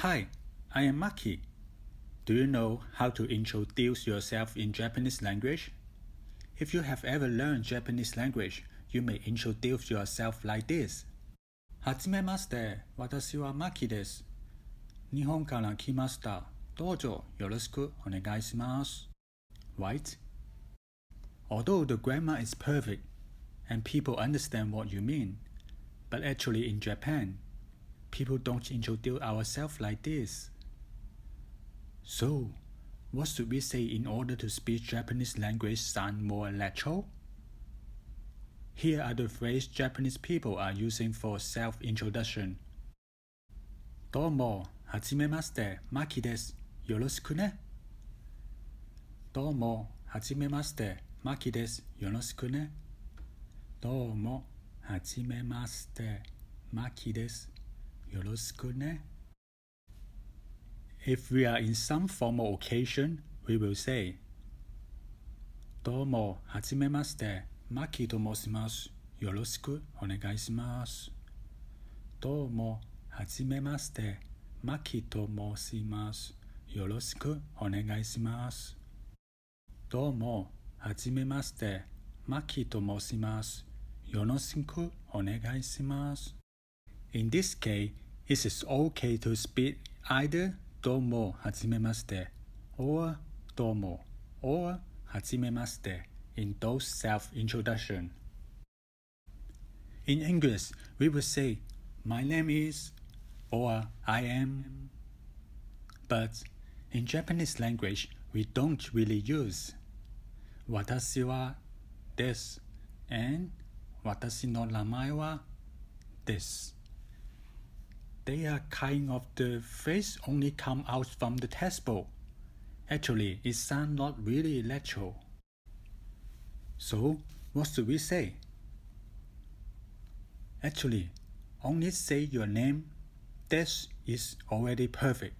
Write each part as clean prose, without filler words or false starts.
Hi, I am Maki. Do you know how to introduce yourself in Japanese language? If you have ever learned Japanese language, you may introduce yourself like this. はじめまして、私はマキです。日本から来ました。どうぞよろしくお願いします。Right? Although the grammar is perfect and people understand what you mean, but actually in Japan, people don't introduce ourselves like this. So, what should we say in order to speak Japanese language sound more natural? Here are the phrases Japanese people are using for self-introduction. どうも、はじめまして、マキです。よろしくね。どうも、はじめまして、マキです。よろしくね。どうも、はじめまして、マキです。よろしくね。If we are in some formal occasion, we will say, どうも、はじめまして、マキと申します。よろしくお願いします。どうも、はじめまして、マキと申します。よろしくお願いします。どうも、はじめまして、マキと申します。よろしくお願いします。In this case, it is okay to speak either どうも、はじめまして or どうも or はじめまして in those self-introduction. In English, we would say, my name is or I am. But in Japanese language, we don't really use 私はです and 私の名前はです。They are kind of the phrase only come out from the textbook. Actually, it sounds not really natural. So, what should we say? Actually, only say your name. This is already perfect.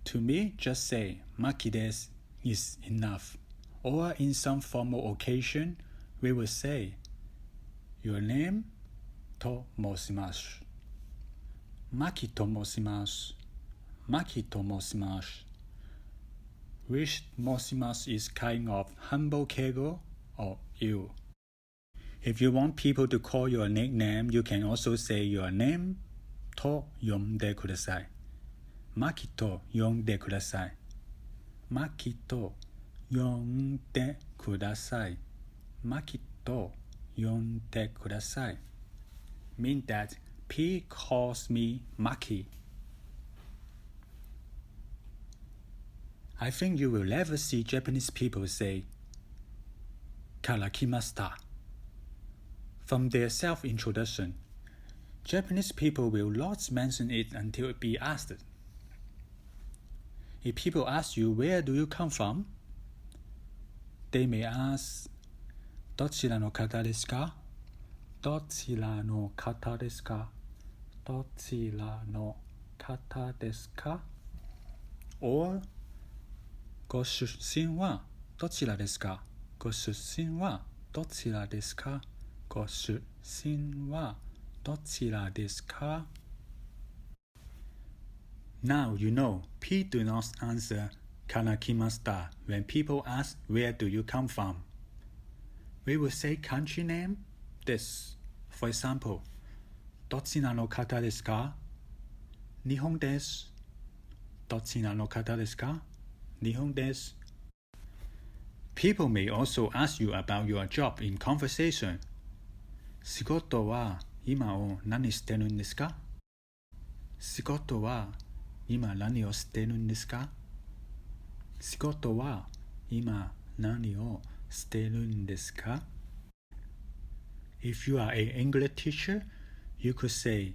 To me, just say Maki desu is enough. Or in some formal occasion, we will say your name と申します。マキと申します。マキと申します。Which 申します is kind of humble keigo or you. If you want people to call your nickname, you can also say your name と呼んでください。マキと呼んでください。マキと呼んでください。マキと呼んでください。Mean that P calls me Maki. I think you will never see Japanese people say から来ました from their self-introduction. Japanese people will not mention it until it be asked. If people ask you where do you come from, they may ask どちらの方ですかどちらの方ですかどちらの方ですか or ご出身はどちらですかご出身はどちらですかご出身はどちらですか Now you know, P do not answer から来ました when people ask where do you come from. We will say country name, this. For example, どちらの方ですか日本です。どちらの方ですか日本です。People may also ask you about your job in conversation. 仕事は今を何してるんですか仕事は今何をしてるんですか仕事は今何をしてるんですか If you are an English teacher, you could say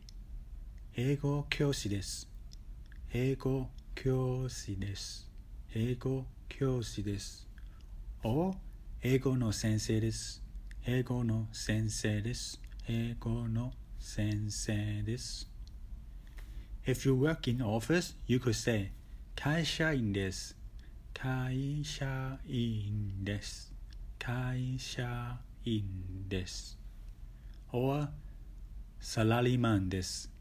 英語教師です。英語教師です。英語教師です。or 英語の先生です。英語の先生です。英語の先生です。If you work in office, you could say 会社員です。会社員です。会社員です。or サラリーマンです。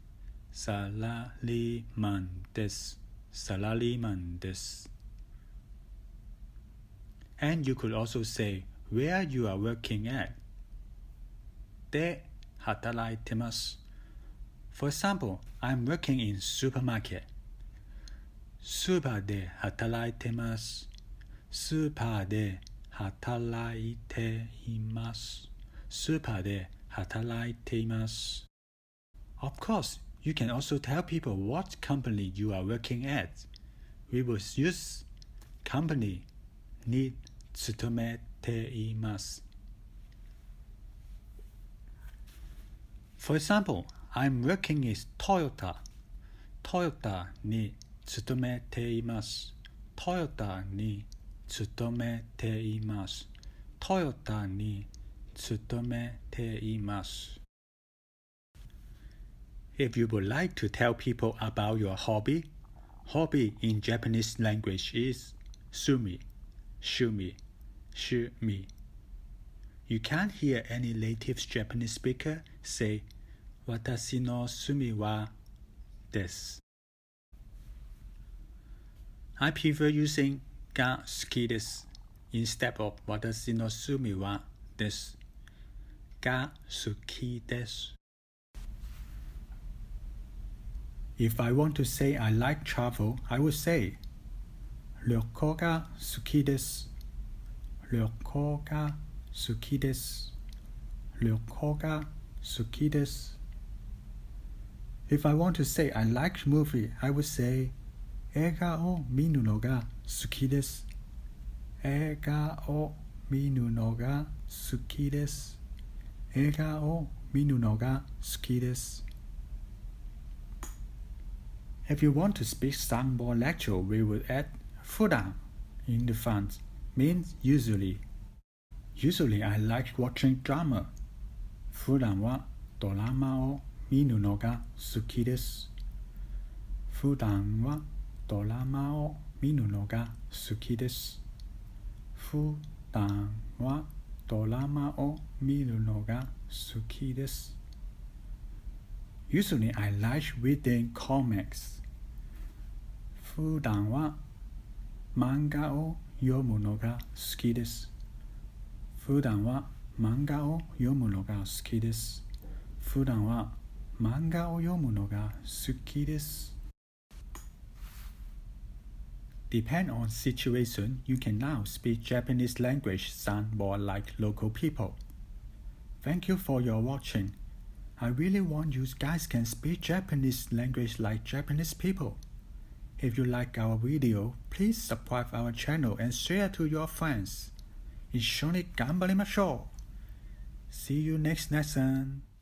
salaryman desu, salaryman desu. And you could also say where you are working at. で働いてます。For example, I'm working in supermarket. スーパーで働いてます。スーパーで働いています。スーパーで働いています。Of course, you can also tell people what company you are working at. We will use company に勤めています。For example, I'm working in Toyota. Toyota に勤めています。Toyota に勤めています。Toyota に勤めています。If you would like to tell people about your hobby in Japanese language is sumi, shumi, shumi. You can't hear any native Japanese speaker say 私の趣味はです。I prefer using が好きです instead of 私の趣味はです。が好きです。If I want to say I like travel, I would say 旅行が好きです。旅行が好きです。旅行が好きです。If I want to say I like movie, I would say 映画を見るのが好きです。映画を見るのが好きです。映画を見るのが好きです。If you want to speak some more lecture, we would add 普段 in the front, means usually. Usually I like watching drama. 普段はドラマを見るのが好きです。普段はドラマを見るのが好きです。普段はドラマを見るのが好きです。Usually I like reading comics. 普段は漫画を読むのが好きです。普段は漫画を読むのが好きです。普段は漫画を読むのが好きです。Depend on situation, you can now speak Japanese language sound more like local people. Thank you for your watching. I really want you guys can speak Japanese language like Japanese people. If you like our video, please subscribe our channel and share to your friends. 一緒に頑張りましょう。See you next lesson.